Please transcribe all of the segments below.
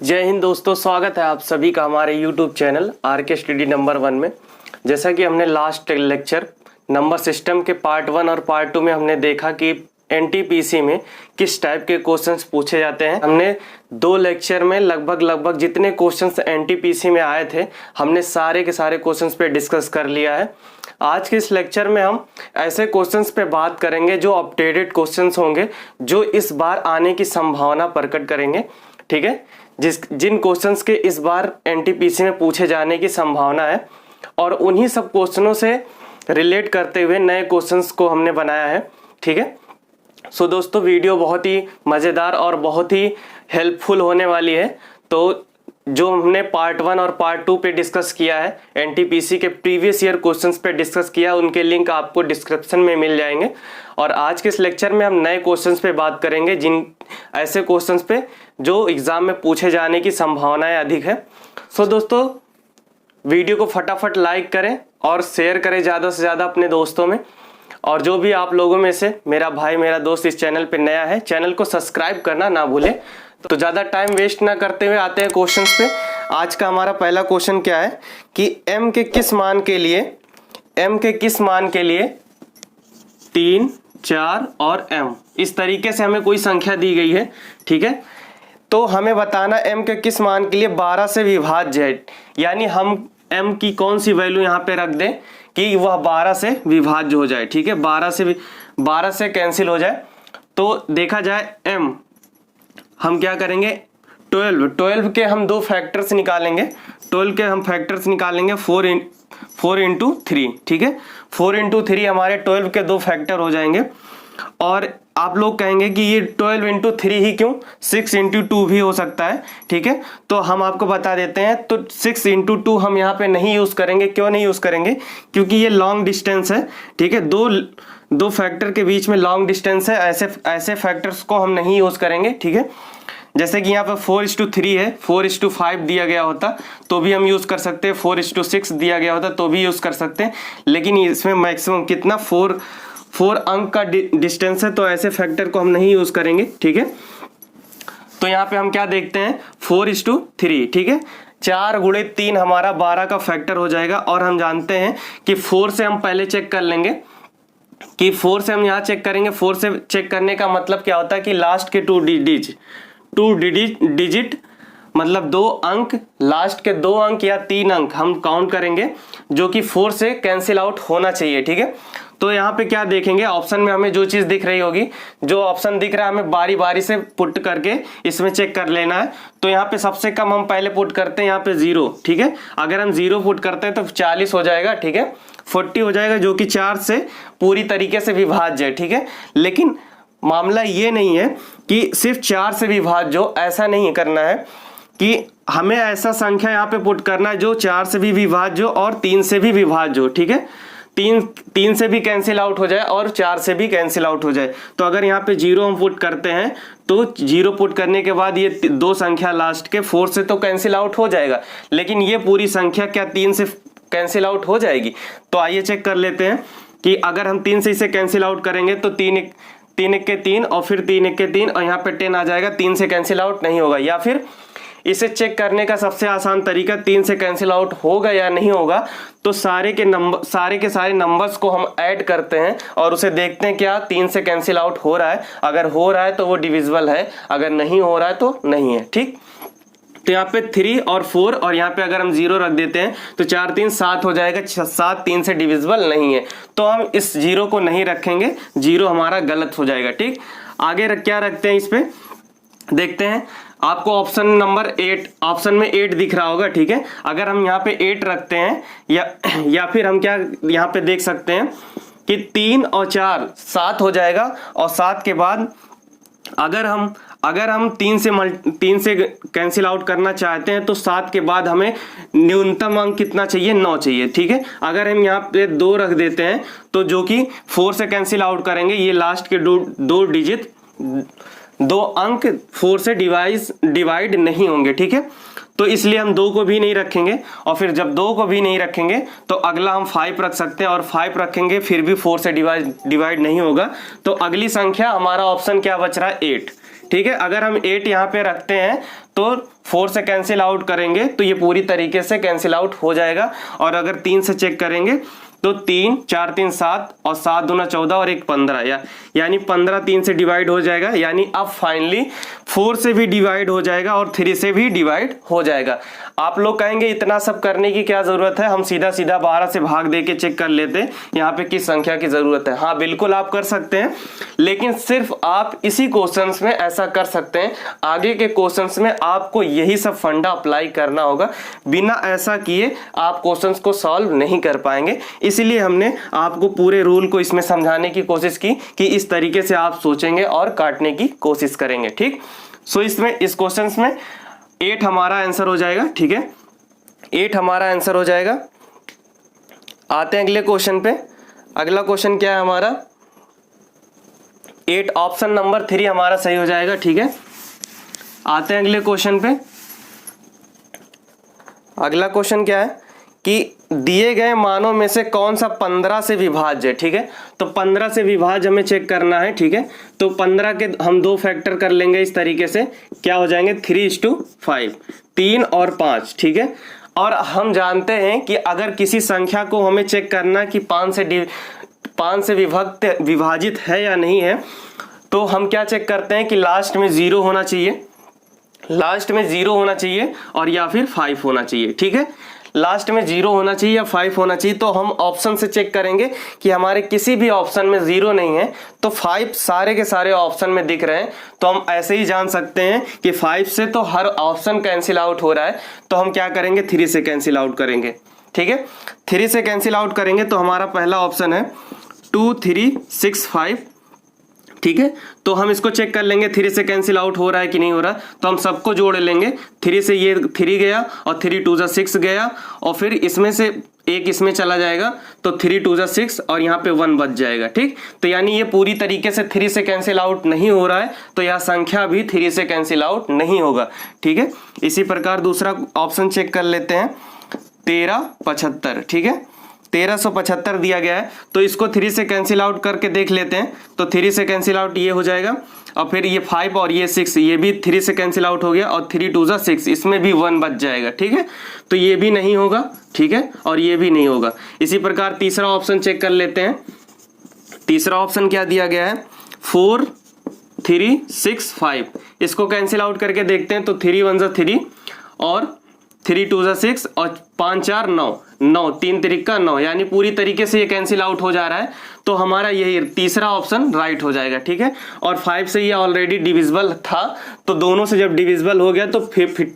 जय हिंद दोस्तों, स्वागत है आप सभी का हमारे YouTube channel RK study number 1 में। जैसा कि हमने लास्ट लेक्चर नंबर सिस्टम के पार्ट 1 और पार्ट 2 में हमने देखा कि एनटीपीसी में किस टाइप के क्वेश्चंस पूछे जाते हैं। हमने 2 लेक्चर में लगभग जितने क्वेश्चंस एनटीपीसी में आए थे हमने सारे के सारे क्वेश्चंस पे डिस्कस कर लिया है। आज के इस लेक्चर में हम ऐसे क्वेश्चंस पे बात करेंगे जो अपडेटेड क्वेश्चंस होंगे, जो इस बार आने की संभावना प्रकट करेंगे। ठीक है, जिन क्वेश्चंस के इस बार एनटीपीसी में पूछे जाने की संभावना है और उन्हीं सब क्वेश्चनों से रिलेट करते हुए नए क्वेश्चंस को हमने बनाया है। ठीक है, सो दोस्तों वीडियो बहुत ही मज़ेदार और बहुत ही हेल्पफुल होने वाली है। तो जो हमने पार्ट 1 और पार्ट 2 पे डिस्कस किया है, एनटीपीसी के प्रीवियस ईयर क्वेश्चंस पे डिस्कस किया, उनके लिंक आपको डिस्क्रिप्शन में मिल जाएंगे। और आज के इस लेक्चर में हम नए क्वेश्चंस पे बात करेंगे, जिन ऐसे क्वेश्चंस पे जो एग्जाम में पूछे जाने की संभावनाएं अधिक है। सो दोस्तों वीडियो को फटाफट लाइक करें और शेयर करें ज़्यादा से ज़्यादा अपने दोस्तों में। और जो भी आप लोगों में से मेरा भाई मेरा दोस्त इस चैनल पे नया है, चैनल को सब्सक्राइब करना ना भूलें। तो ज़्यादा टाइम वेस्ट ना करते हुए आते हैं क्वेश्चंस पे। आज का हमारा पहला क्वेश्चन क्या है कि m के किस मान के लिए 3, 4 और m, इस तरीके से हमें कोई संख्या दी गई है। ठीक है, तो हमें बताना m के किस मान के लिए 12 से विभाज्य है, यानी हम m की कौन सी वैल्यू यहाँ पे रख दें कि वह 12 से विभाज्य हो जाए। ठीक है, 12 से कैंसिल हो जाए। तो देखा जाए m हम क्या करेंगे, 12 के हम 2 फैक्टर्स निकालेंगे। 12 के हम फैक्टर्स निकालेंगे 4 इंटू 3। ठीक है, 4 इंटू 3 हमारे 12 के 2 फैक्टर हो जाएंगे। और आप लोग कहेंगे कि ये 12 इंटू 3 ही क्यों, 6 इंटू 2 भी हो सकता है। ठीक है, तो हम आपको बता देते हैं। तो 6 इंटू 2 हम यहाँ पे नहीं यूज़ करेंगे। क्यों नहीं यूज़ करेंगे? क्योंकि ये लॉन्ग डिस्टेंस है। ठीक है, दो फैक्टर के बीच में लॉन्ग डिस्टेंस है, ऐसे फैक्टर्स को हम नहीं यूज़ करेंगे। ठीक है, जैसे कि यहाँ पे 4:3 है, 4:5 दिया गया होता तो भी हम यूज़ कर सकते हैं, 4:6 दिया गया होता तो भी यूज़ कर सकते हैं। लेकिन इसमें मैक्सिमम कितना 4 अंक का डिस्टेंस है, तो ऐसे फैक्टर को हम नहीं यूज़ करेंगे। ठीक है, तो यहाँ पे हम क्या देखते हैं 4:3। ठीक है, 4 गुणे 3 हमारा 12 का फैक्टर हो जाएगा। और हम जानते हैं कि 4 से हम पहले चेक कर लेंगे कि 4 से हम यहाँ चेक करेंगे। 4 से चेक करने का मतलब क्या होता है कि लास्ट के 2 डिजिट मतलब 2 अंक, लास्ट के 2 अंक या 3 अंक हम काउंट करेंगे, जो कि 4 से कैंसिल आउट होना चाहिए। ठीक है, तो यहाँ पे क्या देखेंगे, ऑप्शन में हमें जो चीज़ दिख रही होगी, जो ऑप्शन दिख रहा है हमें बारी बारी से पुट करके इसमें चेक कर लेना है। तो यहाँ पे सबसे कम हम पहले पुट करते हैं, यहाँ पे 0। ठीक है, अगर हम 0 पुट करते हैं तो 40 हो जाएगा। ठीक है, 40 हो जाएगा, जो कि 4 से पूरी तरीके से विभाज्य है। ठीक है, लेकिन मामला ये नहीं है कि सिर्फ 4 से विभाज्य हो, ऐसा नहीं करना है कि हमें ऐसा संख्या यहाँ पे पुट करना है जो 4 से भी विभाज्य हो और 3 से भी विभाज्य हो। ठीक है, 3 से भी कैंसिल आउट हो जाए और 4 से भी कैंसिल आउट हो जाए। तो अगर यहाँ पे 0 हम पुट करते हैं तो 0 पुट करने के बाद ये 2 संख्या लास्ट के 4 से तो कैंसिल आउट हो जाएगा, लेकिन ये पूरी संख्या क्या 3 से कैंसिल आउट हो जाएगी? तो आइए चेक कर लेते हैं कि अगर हम 3 से इसे कैंसिल आउट करेंगे तो 3 1 के 3 और फिर 3 1 के 3 और यहाँ पे 10 आ जाएगा। 3 से कैंसिल आउट नहीं होगा। या फिर इसे चेक करने का सबसे आसान तरीका, 3 से कैंसिल आउट होगा या नहीं होगा, तो सारे के सारे नंबर्स को हम ऐड करते हैं और उसे देखते हैं क्या 3 से कैंसिल आउट हो रहा है। अगर हो रहा है तो वो डिविजिबल है, अगर नहीं हो रहा है तो नहीं है। ठीक, तो यहाँ पे 3 और 4 और यहाँ पे अगर हम 0 रख देते हैं तो 4 3 7 हो जाएगा। 7 3 से डिविजिबल नहीं है, तो हम इस 0 को नहीं रखेंगे, 0 हमारा गलत हो जाएगा। ठीक, आगे क्या रखते हैं, इस पे देखते हैं। आपको ऑप्शन में 8 दिख रहा होगा। ठीक है, अगर हम यहाँ पे 8 रखते हैं या फिर हम क्या यहाँ पे देख सकते हैं कि 3 और 4 7 हो जाएगा। और 7 के बाद अगर हम 3 से कैंसिल आउट करना चाहते हैं तो 7 के बाद हमें न्यूनतम अंक कितना चाहिए, 9 चाहिए। ठीक है, अगर हम यहाँ पे 2 रख देते हैं तो जो कि 4 से कैंसिल आउट करेंगे, ये लास्ट के 2 डिजिट 2 अंक 4 से डिवाइड नहीं होंगे। ठीक है, तो इसलिए हम 2 को भी नहीं रखेंगे। और फिर जब 2 को भी नहीं रखेंगे तो अगला हम 5 रख सकते हैं, और 5 रखेंगे फिर भी 4 से डिवाइड नहीं होगा। तो अगली संख्या हमारा ऑप्शन क्या बच रहा है, 8। ठीक है। अगर हम 8 यहाँ पे रखते हैं तो 4 से कैंसिल आउट करेंगे तो ये पूरी तरीके से कैंसिल आउट हो जाएगा। और अगर 3 से चेक करेंगे तो 3 4 3 7 और 7 दूना 14 और 1 15 यानी 15 3 से डिवाइड हो जाएगा। यानी अब फाइनली 4 से भी डिवाइड हो जाएगा और 3 से भी डिवाइड हो जाएगा। आप लोग कहेंगे इतना सब करने की क्या जरूरत है, हम सीधा सीधा 12 से भाग दे के चेक कर लेते, यहाँ पे किस संख्या की जरूरत है। हाँ बिल्कुल आप कर सकते हैं, लेकिन सिर्फ आप इसी क्वेश्चंस में ऐसा कर सकते हैं। आगे के क्वेश्चंस में आपको यही सब फंडा अप्लाई करना होगा। बिना ऐसा किए आप क्वेश्चंस को सॉल्व नहीं कर पाएंगे। इसलिए हमने आपको पूरे रूल को इसमें समझाने की कोशिश की कि इस तरीके से आप सोचेंगे और काटने की कोशिश करेंगे। ठीक, सो इसमें इस क्वेश्चन में 8 हमारा आंसर हो जाएगा। ठीक है, 8 हमारा आंसर हो जाएगा। आते हैं अगले क्वेश्चन पे। अगला क्वेश्चन क्या है हमारा, 8 ऑप्शन नंबर 3 हमारा सही हो जाएगा। ठीक है, आते हैं अगले क्वेश्चन पे। अगला क्वेश्चन क्या है कि दिए गए मानों में से कौन सा 15 से विभाज्य है। ठीक है, तो 15 से विभाज्य हमें चेक करना है। ठीक है, तो 15 के हम 2 फैक्टर कर लेंगे इस तरीके से, क्या हो जाएंगे 3:5, 3 और 5। ठीक है, और हम जानते हैं कि अगर किसी संख्या को हमें चेक करना कि 5 से विभाजित है या नहीं है, तो हम क्या चेक करते हैं कि लास्ट में 0 होना चाहिए, लास्ट में 0 होना चाहिए और या फिर 5 होना चाहिए। ठीक है, लास्ट में 0 होना चाहिए या 5 होना चाहिए। तो हम ऑप्शन से चेक करेंगे कि हमारे किसी भी ऑप्शन में 0 नहीं है, तो 5 सारे के सारे ऑप्शन में दिख रहे हैं, तो हम ऐसे ही जान सकते हैं कि 5 से तो हर ऑप्शन कैंसिल आउट हो रहा है। तो हम क्या करेंगे, 3 से कैंसिल आउट करेंगे। ठीक है, 3 से कैंसिल आउट करेंगे तो हमारा पहला ऑप्शन है 2 3 6 5। ठीक है, तो हम इसको चेक कर लेंगे 3 से कैंसिल आउट हो रहा है कि नहीं हो रहा। तो हम सबको जोड़ लेंगे, 3 से ये 3 गया और 3 2 6 गया, और फिर इसमें से एक इसमें चला जाएगा तो 3 2 6 और यहाँ पे 1 बच जाएगा। ठीक, तो यानी ये पूरी तरीके से 3 से कैंसिल आउट नहीं हो रहा है, तो यह संख्या भी 3 से कैंसिल आउट नहीं होगा। ठीक है, इसी प्रकार दूसरा ऑप्शन चेक कर लेते हैं 1375। ठीक है, 1375 दिया गया है, तो इसको 3 से कैंसिल आउट करके देख लेते हैं। तो 3 से कैंसिल आउट ये हो जाएगा, और फिर ये 5 और ये 6 ये भी 3 से कैंसिल आउट हो गया, और 3 2 6 इसमें भी 1 बच जाएगा। ठीक है, तो ये भी नहीं होगा। ठीक है, और ये भी नहीं होगा। इसी प्रकार तीसरा ऑप्शन चेक कर लेते हैं। तीसरा ऑप्शन क्या दिया गया है, 4 3 6 5। इसको कैंसिल आउट करके देखते हैं, तो 3 1 3 और 3 2 6 और 5 4 9 9 3 3 9, यानी पूरी तरीके से ये कैंसिल आउट हो जा रहा है। तो हमारा यही तीसरा ऑप्शन राइट हो जाएगा। ठीक है, और 5 से ये ऑलरेडी डिविजिबल था, तो दोनों से जब डिविजिबल हो गया तो फिर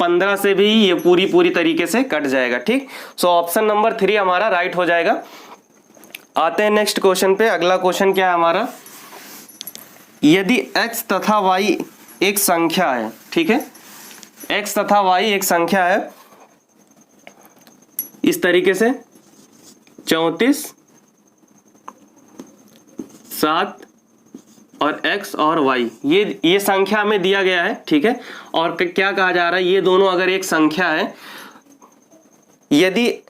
15 से भी ये पूरी तरीके से कट जाएगा। ठीक, सो ऑप्शन नंबर 3 हमारा राइट हो जाएगा। आते हैं नेक्स्ट क्वेश्चन पे। अगला क्वेश्चन क्या है हमारा, यदि x तथा y एक संख्या है। ठीक है, x तथा y एक संख्या है इस तरीके से 34 7 और x और y, ये संख्या में दिया गया है। ठीक है, और क्या कहा जा रहा है, ये दोनों अगर एक संख्या है, यदि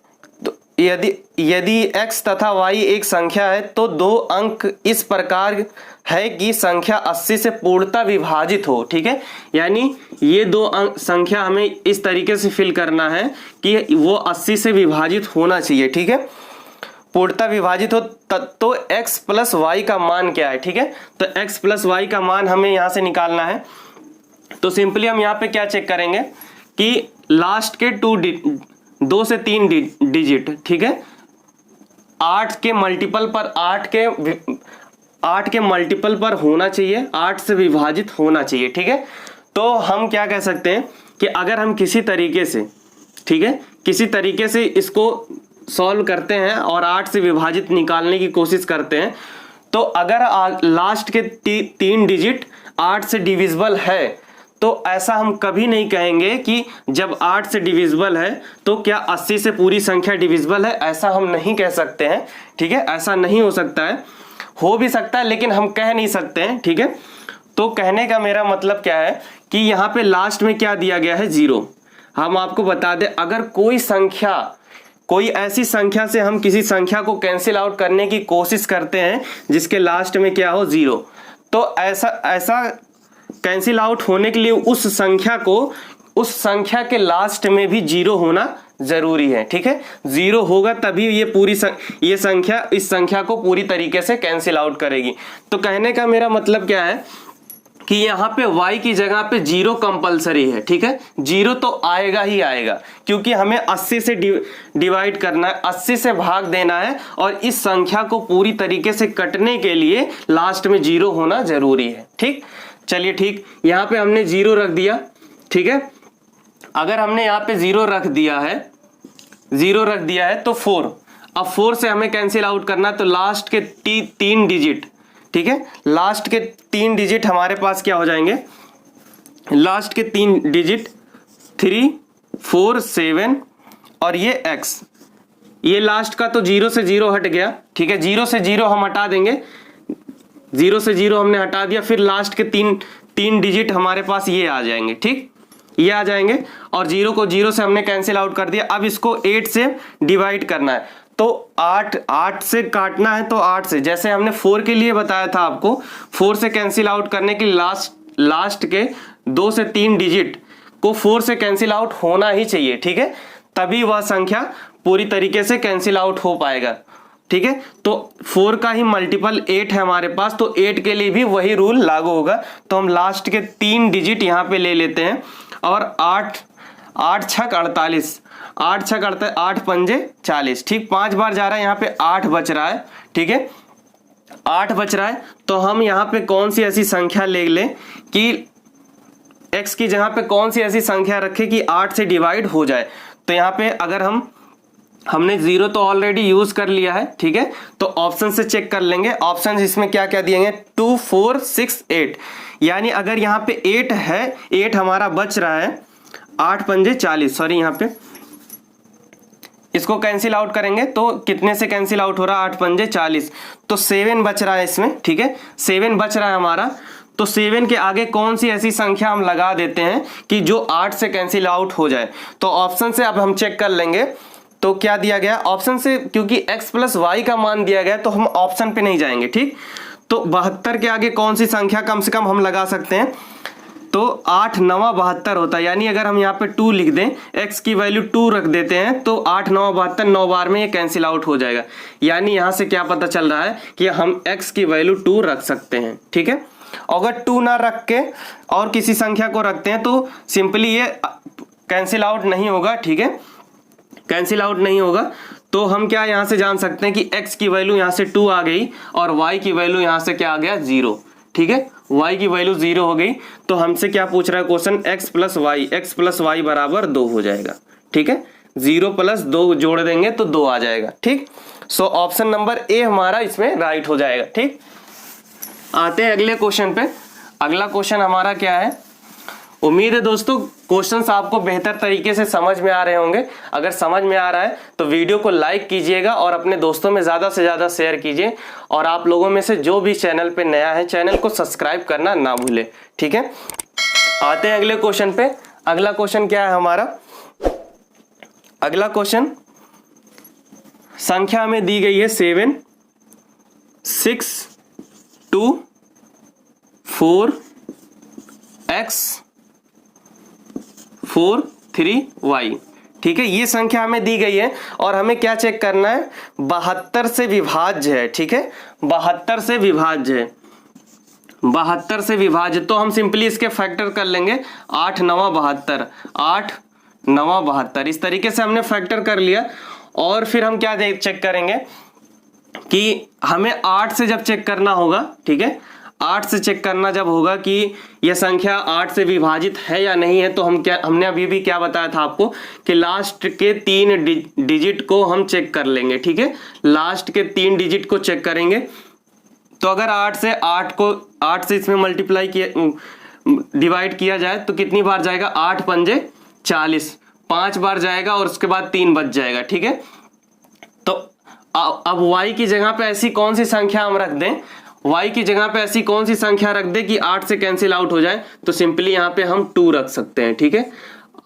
x तथा y एक संख्या है, तो 2 अंक इस प्रकार है कि संख्या 80 से पूर्णतः विभाजित हो। ठीक है, यानी ये 2 अंक संख्या हमें इस तरीके से फिल करना है कि वो 80 से विभाजित होना चाहिए। ठीक है, पूर्णतः विभाजित हो, तो x प्लस वाई का मान क्या है। ठीक है, तो x प्लस वाई का मान हमें यहां से निकालना है। तो सिंपली हम यहाँ पे क्या चेक करेंगे कि लास्ट के 2 से 3 डिजिट। ठीक है, 8 के मल्टीपल पर 8 के मल्टीपल पर होना चाहिए, 8 से विभाजित होना चाहिए। ठीक है, तो हम क्या कह सकते हैं कि अगर हम किसी तरीके से, ठीक है, किसी तरीके से इसको सॉल्व करते हैं और 8 से विभाजित निकालने की कोशिश करते हैं, तो अगर लास्ट के 3 डिजिट 8 से डिविजिबल है, तो ऐसा हम कभी नहीं कहेंगे कि जब 8 से डिविजिबल है तो क्या 80 से पूरी संख्या डिविजिबल है, ऐसा हम नहीं कह सकते हैं। ठीक है, ऐसा नहीं हो सकता है, हो भी सकता है लेकिन हम कह नहीं सकते हैं। ठीक है, तो कहने का मेरा मतलब क्या है कि यहाँ पे लास्ट में क्या दिया गया है, 0। हम आपको बता दें, अगर कोई ऐसी संख्या से हम किसी संख्या को कैंसिल आउट करने की कोशिश करते हैं जिसके लास्ट में क्या हो, 0, तो कैंसिल आउट होने के लिए उस संख्या के लास्ट में भी 0 होना जरूरी है, ठीक है। 0 होगा तभी ये संख्या इस संख्या को पूरी तरीके से कैंसिल आउट करेगी। तो कहने का मेरा मतलब क्या है कि यहाँ पे y की जगह पे 0 कंपलसरी है, ठीक है। 0 तो आएगा ही आएगा, क्योंकि हमें 80 से डिवाइड करना है, 80 से भाग देना है, और इस संख्या को पूरी तरीके से कटने के लिए लास्ट में 0 होना जरूरी है, ठीक। चलिए ठीक, यहाँ पे हमने 0 रख दिया, ठीक है। अगर हमने यहाँ पे 0 रख दिया है तो 4, अब 4 से हमें कैंसिल आउट करना है, तो लास्ट के 3 डिजिट, ठीक है, लास्ट के 3 डिजिट हमारे पास क्या हो जाएंगे, लास्ट के 3 डिजिट 3, 4, 7 और ये x, ये लास्ट का तो 0 से 0 हट गया, ठीक है। 0 से 0 हम हटा देंगे, 0 से 0 हमने हटा दिया, फिर लास्ट के 3 डिजिट हमारे पास ये आ जाएंगे, ठीक, ये आ जाएंगे, और 0 को 0 से हमने कैंसिल आउट कर दिया। अब इसको 8 से डिवाइड करना है, तो 8 से काटना है, तो 8 से, जैसे हमने 4 के लिए बताया था आपको, 4 से कैंसिल आउट करने के लास्ट के 2 से 3 डिजिट को 4 से कैंसिल आउट होना ही चाहिए, ठीक है, तभी वह संख्या पूरी तरीके से कैंसिल आउट हो पाएगा, ठीक है। तो 4 का ही मल्टीपल 8 है हमारे पास, तो 8 के लिए भी वही रूल लागू होगा। तो हम लास्ट के 3 डिजिट यहाँ पे ले लेते हैं, और 8 छक 48, 8 छक 48, 8 पंजे 40, ठीक, 5 बार जा रहा है, यहाँ पे 8 बच रहा है, ठीक है, 8 बच रहा है। तो हम यहाँ पे कौन सी ऐसी संख्या ले लें कि x की जगह पे कौन सी ऐसी संख्या रखें कि 8 से डिवाइड हो जाए। तो यहाँ पे अगर हमने 0 तो ऑलरेडी यूज कर लिया है, ठीक है, तो ऑप्शन से चेक कर लेंगे। ऑप्शन इसमें क्या क्या दिएंगे, 2, 4, 6, 8, यानी अगर यहाँ पे 8 है, 8 हमारा बच रहा है, 8 पंजे 40, सॉरी, यहाँ पे इसको कैंसिल आउट करेंगे तो कितने से कैंसिल आउट हो रहा है, 8 पंजे 40, तो 7 बच रहा है इसमें, ठीक है, 7 बच रहा है हमारा। तो 7 के आगे कौन सी ऐसी संख्या हम लगा देते हैं कि जो 8 से कैंसिल आउट हो जाए। तो ऑप्शन से अब हम चेक कर लेंगे, तो क्या दिया गया ऑप्शन से, क्योंकि x प्लस वाई का मान दिया गया तो हम ऑप्शन पे नहीं जाएंगे, ठीक। तो 72 के आगे कौन सी संख्या कम से कम हम लगा सकते हैं, तो 8 9 72 होता है, यानी अगर हम यहाँ पे 2 लिख दें, x की वैल्यू 2 रख देते हैं, तो 8 9 72, 9 बार में ये कैंसिल आउट हो जाएगा। यानी यहाँ से क्या पता चल रहा है कि हम x की वैल्यू 2 रख सकते हैं, ठीक है। अगर 2 ना रख के और किसी संख्या को रखते हैं तो सिंपली ये कैंसिल आउट नहीं होगा, ठीक है, कैंसिल आउट नहीं होगा। तो हम क्या यहाँ से जान सकते हैं कि x की वैल्यू यहाँ से 2 आ गई और y की वैल्यू यहाँ से क्या आ गया, 0, ठीक है, y की वैल्यू 0 हो गई। तो हमसे क्या पूछ रहा है क्वेश्चन, x प्लस वाई बराबर 2 हो जाएगा, ठीक है, 0 प्लस 2 जोड़ देंगे तो 2 आ जाएगा, ठीक। सो ऑप्शन नंबर ए हमारा इसमें राइट हो जाएगा, ठीक। आते हैं अगले क्वेश्चन पे। अगला क्वेश्चन हमारा क्या है, उम्मीद है दोस्तों क्वेश्चंस आपको बेहतर तरीके से समझ में आ रहे होंगे। अगर समझ में आ रहा है तो वीडियो को लाइक कीजिएगा और अपने दोस्तों में ज़्यादा से ज़्यादा शेयर कीजिए, और आप लोगों में से जो भी चैनल पे नया है चैनल को सब्सक्राइब करना ना भूले, ठीक है। आते हैं अगले क्वेश्चन पे। अगला क्वेश्चन क्या है हमारा, अगला क्वेश्चन संख्या में दी गई है 7, 6, 2, 4, x 4, 3, y, ठीक है, ये संख्या हमें दी गई है और हमें क्या चेक करना है, 72 से विभाज्य है, ठीक है, 72 से विभाज्य है, 72 से विभाज्य। तो हम सिंपली इसके फैक्टर कर लेंगे, 8 9 72, 8 9 72, इस तरीके से हमने फैक्टर कर लिया। और फिर हम क्या चेक करेंगे कि हमें 8 से जब चेक करना होगा, ठीक है, 8 से चेक करना जब होगा कि यह संख्या 8 से विभाजित है या नहीं है, तो हमने अभी भी क्या बताया था आपको कि लास्ट के 3 डिजिट को हम चेक कर लेंगे, ठीक है, लास्ट के 3 डिजिट को चेक करेंगे। तो अगर 8 से इसमें मल्टीप्लाई किया, डिवाइड किया जाए तो कितनी बार जाएगा, 8 पंजे 40, 5 बार जाएगा और उसके बाद 3 बच जाएगा, ठीक है। तो अब y की जगह पे ऐसी कौन सी संख्या हम रख दें, y की जगह पे ऐसी कौन सी संख्या रख दे कि 8 से कैंसिल आउट हो जाए, तो सिंपली यहाँ पे हम 2 रख सकते हैं, ठीक है,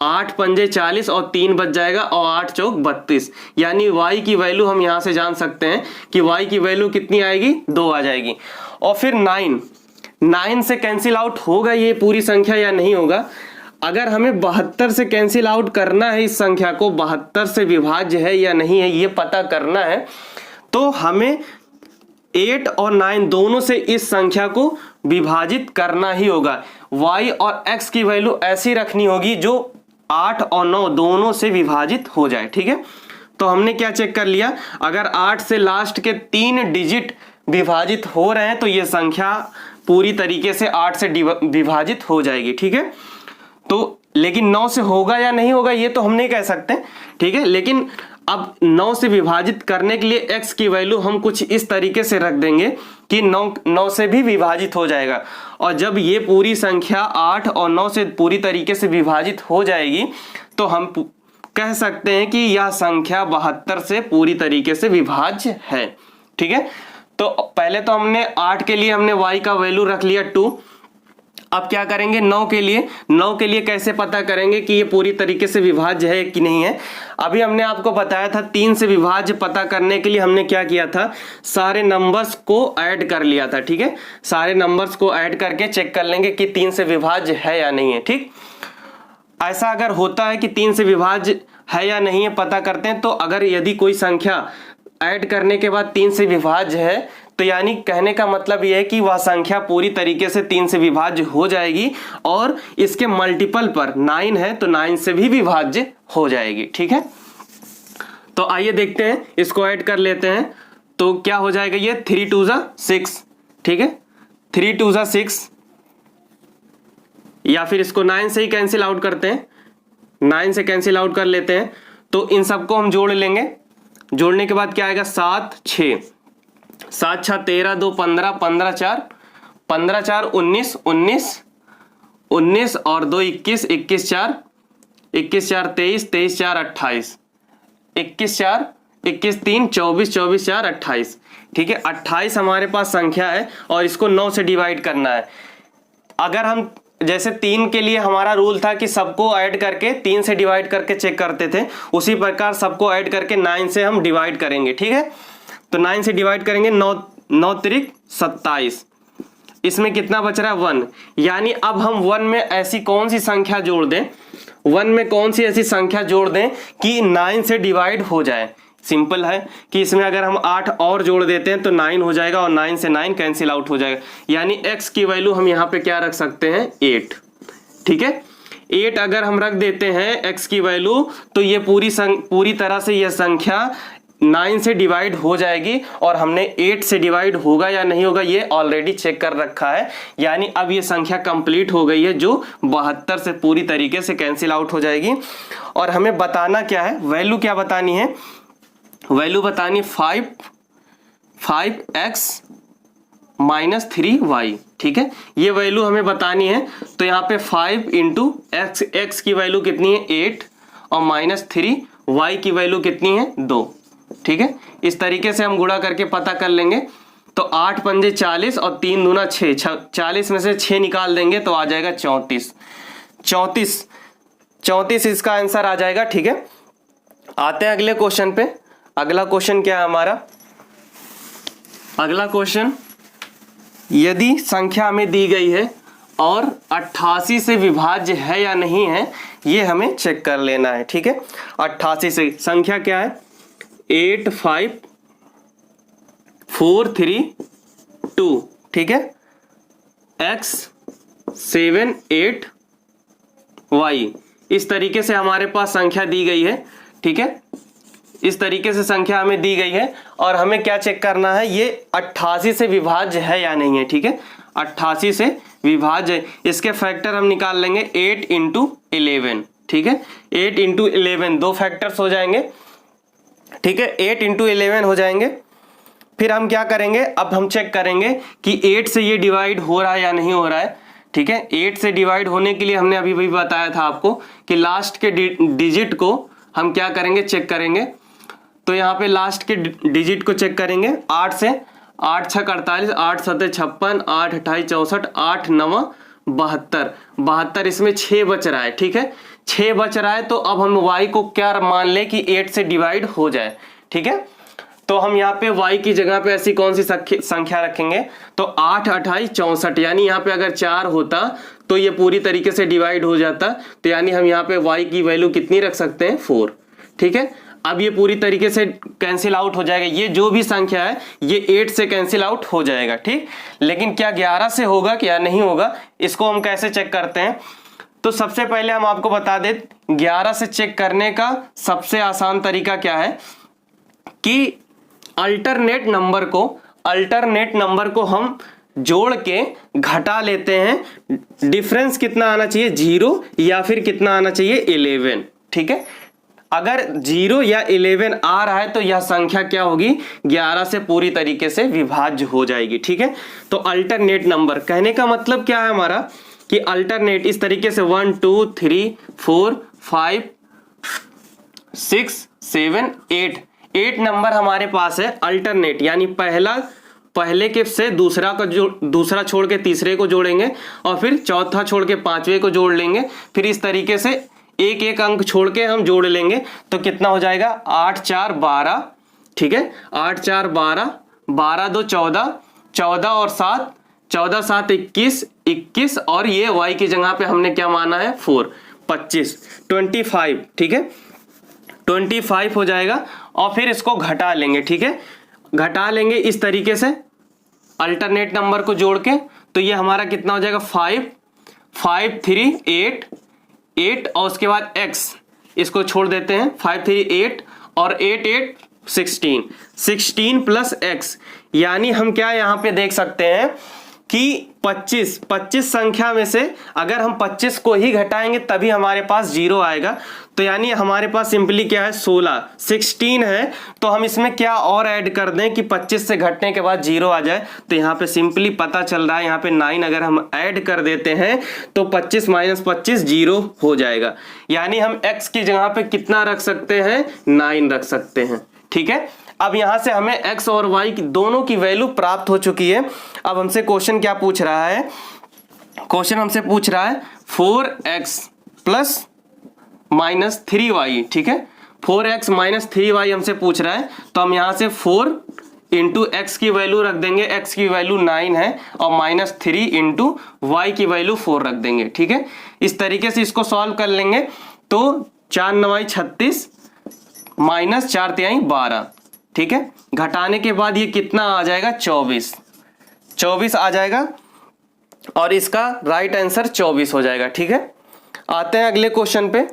8 पंजे 40 और 3 बच जाएगा और 8 चौक 32, यानी y की वैल्यू हम यहाँ से जान सकते हैं कि y की वैल्यू कितनी आएगी, 2 आ जाएगी। और फिर 9 से कैंसिल आउट होगा ये पूरी संख्या या नहीं होगा। अगर हमें 72 से कैंसिल आउट करना है, इस संख्या को 72 से विभाज्य है या नहीं है ये पता करना है, तो हमें 8 और 9 दोनों से इस संख्या को विभाजित करना ही होगा। y और x की वैल्यू ऐसी रखनी होगी जो 8 और 9 दोनों से विभाजित हो जाए। ठीक है, तो हमने क्या चेक कर लिया, अगर 8 से लास्ट के 3 डिजिट विभाजित हो रहे हैं तो ये संख्या पूरी तरीके से 8 से विभाजित हो जाएगी। ठीक है, तो लेकिन 9 से होगा या नहीं होगा ये तो हम नहीं कह सकते। ठीक है, लेकिन अब 9 से विभाजित करने के लिए x की वैल्यू हम कुछ इस तरीके से रख देंगे कि 9 से भी विभाजित हो जाएगा। और जब ये पूरी संख्या 8 और 9 से पूरी तरीके से विभाजित हो जाएगी तो हम कह सकते हैं कि यह संख्या 72 से पूरी तरीके से विभाज्य है। ठीक है, तो पहले तो हमने 8 के लिए हमने y का वैल्यू रख लिया 2। अब क्या करेंगे 9 के लिए कैसे पता करेंगे कि ये पूरी तरीके से विभाज्य है कि नहीं है। अभी हमने आपको बताया था 3 से विभाज्य पता करने के लिए हमने क्या किया था, सारे नंबर्स को ऐड कर लिया था। ठीक है, सारे नंबर्स को ऐड करके चेक कर लेंगे कि 3 से विभाज्य है या नहीं है। ठीक, ऐसा अगर होता है कि 3 से विभाज्य है या नहीं है पता करते हैं, तो अगर यदि कोई संख्या ऐड करने के बाद 3 से विभाज्य है तो यानी कहने का मतलब यह है कि वह संख्या पूरी तरीके से 3 से विभाज्य हो जाएगी और इसके मल्टीपल पर 9 है तो 9 से भी विभाज्य हो जाएगी। ठीक है, तो आइए देखते हैं, इसको ऐड कर लेते हैं तो क्या हो जाएगा, ये 3 2 6। ठीक है, 3 2 6, या फिर इसको 9 से ही कैंसिल आउट करते हैं, 9 से कैंसिल आउट कर लेते हैं। तो इन सबको हम जोड़ लेंगे, जोड़ने के बाद क्या आएगा 7 6, 7 6 13 2 15, 15 4 15 4 19 19 19 और 2 21 21 4 21 4 23 23 4 28 21 4 21 3 24 24 4 28। ठीक है, 28 हमारे पास संख्या है और इसको 9 से डिवाइड करना है। अगर हम जैसे 3 के लिए हमारा रूल था कि सबको ऐड करके 3 से डिवाइड करके चेक करते थे, उसी प्रकार सबको ऐड करके 9 से हम डिवाइड करेंगे। ठीक है, तो 9 से डिवाइड करेंगे, 9 त्रिक 27, इसमें कितना बच रहा है 1। यानी अब हम 1 में ऐसी कौन सी संख्या जोड़ दें, 1 में कौन सी ऐसी संख्या जोड़ दें कि 9 से डिवाइड हो जाए। सिंपल है कि इसमें अगर हम 8 और जोड़ देते हैं तो 9 हो जाएगा और 9 से 9 कैंसिल आउट हो जाएगा। यानी x की वैल्यू हम यहाँ पे क्या रख सकते हैं 8। ठीक है, 8 अगर हम रख देते हैं x की वैल्यू तो ये पूरी तरह से यह संख्या 9 से डिवाइड हो जाएगी और हमने 8 से डिवाइड होगा या नहीं होगा ये ऑलरेडी चेक कर रखा है। यानी अब ये संख्या कंप्लीट हो गई है जो 72 से पूरी तरीके से कैंसिल आउट हो जाएगी। और हमें बताना क्या है, वैल्यू क्या बतानी है, वैल्यू बतानी 5x माइनस 3y। ठीक है, ये वैल्यू हमें बतानी है। तो यहाँ पे 5 इंटू x की वैल्यू कितनी है 8 और माइनस 3y की वैल्यू कितनी है 2। ठीक है, इस तरीके से हम गुणा करके पता कर लेंगे। तो 8 पंजे 40 और 3 दूना 6, 40 में से 6 निकाल देंगे तो आ जाएगा 34 इसका आंसर आ जाएगा। ठीक है, आते हैं अगले क्वेश्चन पे। अगला क्वेश्चन क्या है हमारा, अगला क्वेश्चन, यदि संख्या हमें दी गई है और 88 से विभाज्य है या नहीं है ये हमें चेक कर लेना है। ठीक है, 88 से संख्या क्या है 8 5 4 3 2। ठीक है, x 7 8 y, इस तरीके से हमारे पास संख्या दी गई है। ठीक है, इस तरीके से संख्या हमें दी गई है और हमें क्या चेक करना है ये 88 से विभाज्य है या नहीं है। ठीक है, 88 से विभाज्य, इसके फैक्टर हम निकाल लेंगे 8 इंटू 11। ठीक है, 8 इंटू 11 दो फैक्टर्स हो जाएंगे। ठीक है, 8 इंटू 11 हो जाएंगे। फिर हम क्या करेंगे, अब हम चेक करेंगे कि 8 से ये डिवाइड हो रहा है या नहीं हो रहा है। ठीक है, 8 से डिवाइड होने के लिए हमने अभी भी बताया था आपको कि लास्ट के डिजिट को हम क्या करेंगे चेक करेंगे। तो यहाँ पे लास्ट के डिजिट को चेक करेंगे 8 से, 8 6 48, 8 7 56, 8 28 64, 8 9 72, इसमें 6 बच रहा है। ठीक है, 6 बच रहा है तो अब हम y को क्या मान ले कि 8 से डिवाइड हो जाए। ठीक है, तो हम यहाँ पे y की जगह पे ऐसी कौन सी संख्या रखेंगे, तो 8 28 64, यानी यहाँ पे अगर 4 होता तो ये पूरी तरीके से डिवाइड हो जाता, तो यानी हम यहाँ पे y की वैल्यू कितनी रख सकते हैं 4। ठीक है, अब ये पूरी तरीके से कैंसिल आउट हो जाएगा, ये जो भी संख्या है ये 8 से कैंसिल आउट हो जाएगा। ठीक, लेकिन क्या 11 से होगा क्या नहीं होगा, इसको हम कैसे चेक करते हैं, तो सबसे पहले हम आपको बता दें 11 से चेक करने का सबसे आसान तरीका क्या है कि अल्टरनेट नंबर को हम जोड़ के घटा लेते हैं, डिफरेंस कितना आना चाहिए 0 या फिर कितना आना चाहिए 11। ठीक है, अगर 0 या 11 आ रहा है तो यह संख्या क्या होगी 11 से पूरी तरीके से विभाज्य हो जाएगी। ठीक है, तो अल्टरनेट नंबर कहने का मतलब क्या है हमारा कि अल्टरनेट इस तरीके से 1 2 3 4 5 6 7 8 नंबर हमारे पास है अल्टरनेट, यानी पहले के से दूसरा छोड़ के तीसरे को जोड़ेंगे और फिर चौथा छोड़ के पांचवे को जोड़ लेंगे, फिर इस तरीके से एक एक अंक छोड़ के हम जोड़ लेंगे, तो कितना हो जाएगा 8 4 12। ठीक है, 8 4 12, 12 2 14, 14 और 7, 14 7 21 और ये y की जगह पे हमने क्या माना है 4, 25 25। ठीक है, 25 हो जाएगा और फिर इसको घटा लेंगे। ठीक है, घटा लेंगे इस तरीके से अल्टरनेट नंबर को जोड़ के, तो ये हमारा कितना हो जाएगा 5 5 3 8 और उसके बाद x इसको छोड़ देते हैं 5 3 8 और 8 8 16 प्लस x, यानी हम क्या यहाँ पे देख सकते हैं कि 25 संख्या में से अगर हम 25 को ही घटाएंगे तभी हमारे पास 0 आएगा, तो यानी हमारे पास सिंपली क्या है 16 है, तो हम इसमें क्या और ऐड कर दें कि 25 से घटने के बाद 0 आ जाए, तो यहाँ पे सिंपली पता चल रहा है यहाँ पे 9 अगर हम ऐड कर देते हैं तो 25 माइनस 25 0 हो जाएगा, यानी हम x की जगह पे कितना रख सकते हैं 9 रख सकते हैं। ठीक है, अब यहां से हमें x और y की दोनों की वैल्यू प्राप्त हो चुकी है। अब हमसे क्वेश्चन क्या पूछ रहा है, क्वेश्चन हमसे पूछ रहा है 4x प्लस माइनस 3y। ठीक है, 4x माइनस 3y हमसे पूछ रहा है, तो हम यहां से 4 इंटू एक्स की वैल्यू रख देंगे, x की वैल्यू 9 है, और माइनस 3 इंटू वाई की वैल्यू 4 रख देंगे। ठीक है, इस तरीके से इसको सॉल्व कर लेंगे, तो 4 9 36 माइनस 4 3 12। ठीक है, घटाने के बाद ये कितना आ जाएगा 24 आ जाएगा और इसका राइट आंसर 24 हो जाएगा। ठीक है, आते हैं अगले क्वेश्चन पे।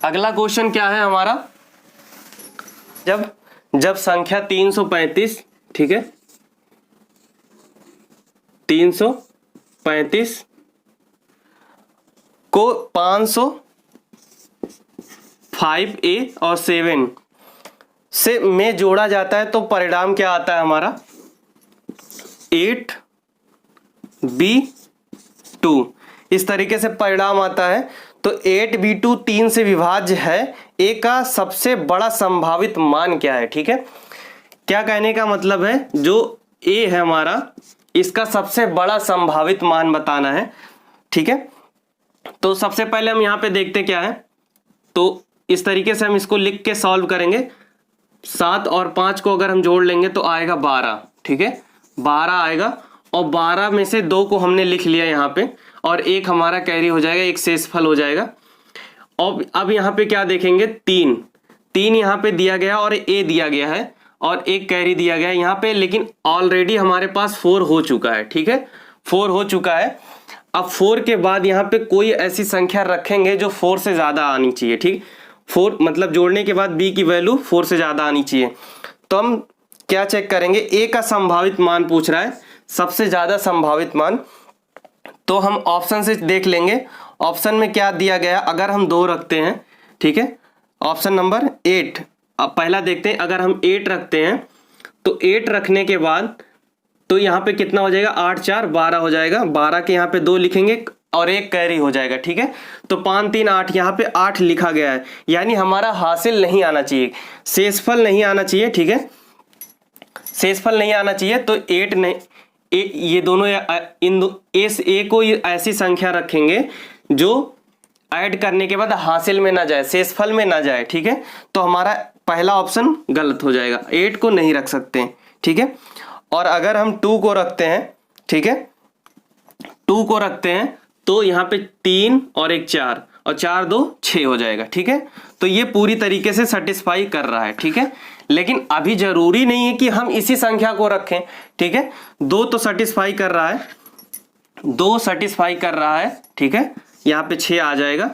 अगला क्वेश्चन क्या है हमारा, जब संख्या 335, ठीक है 335 को 505A और 7 से में जोड़ा जाता है, तो परिणाम क्या आता है हमारा 8B2, इस तरीके से परिणाम आता है। तो 8B2 3 से विभाज्य है, ए का सबसे बड़ा संभावित मान क्या है। ठीक है, क्या कहने का मतलब है, जो ए है हमारा इसका सबसे बड़ा संभावित मान बताना है। ठीक है, तो सबसे पहले हम यहाँ पे देखते क्या है, तो इस तरीके से हम इसको लिख के सॉल्व करेंगे। 7 और 5 को अगर हम जोड़ लेंगे तो आएगा 12। ठीक है, 12 आएगा और 12 में से 2 को हमने लिख लिया यहाँ पे, और एक हमारा कैरी हो जाएगा, एक शेषफल हो जाएगा। और अब यहाँ पे क्या देखेंगे 3 यहाँ पे दिया गया और ए दिया गया है और एक कैरी दिया गया है यहाँ पे, लेकिन ऑलरेडी हमारे पास 4 हो चुका है। ठीक है, 4 हो चुका है। अब 4 के बाद यहाँ पे कोई ऐसी संख्या रखेंगे जो 4 से ज्यादा आनी चाहिए। ठीक, 4 मतलब जोड़ने के बाद बी की वैल्यू 4 से ज्यादा आनी चाहिए। तो हम क्या चेक करेंगे, ए का संभावित मान पूछ रहा है, सबसे ज्यादा संभावित मान, तो हम ऑप्शन से देख लेंगे। ऑप्शन में क्या दिया गया, अगर हम 2 रखते हैं, ठीक है, ऑप्शन नंबर 8, अब पहला देखते हैं, अगर हम 8 रखते हैं तो 8 रखने के बाद तो यहाँ पे कितना हो जाएगा 8 4 12 हो जाएगा, 12 के यहाँ पे 2 लिखेंगे और एक कैरी हो जाएगा। ठीक है, तो 5 3 8, यहाँ पे 8 लिखा गया है, यानी हमारा हासिल नहीं आना चाहिए, शेषफल नहीं आना चाहिए। ठीक है, शेषफल नहीं आना चाहिए, तो 8 नहीं, ये दोनों ए को ऐसी संख्या रखेंगे जो ऐड करने के बाद हासिल में ना जाए, शेषफल में ना जाए। ठीक है, तो हमारा पहला ऑप्शन गलत हो जाएगा, 8 को नहीं रख सकते हैं, ठीक है। और अगर हम 2 को रखते हैं, ठीक है, 2 को रखते हैं तो यहाँ पे 3 और 1 4 और 4 2 6 हो जाएगा, ठीक है। तो ये पूरी तरीके से सेटिस्फाई कर रहा है, ठीक है। लेकिन अभी जरूरी नहीं है कि हम इसी संख्या को रखें, ठीक है। 2 तो सेटिस्फाई कर रहा है, 2 सेटिस्फाई कर रहा है, ठीक है, यहाँ पे 6 आ जाएगा,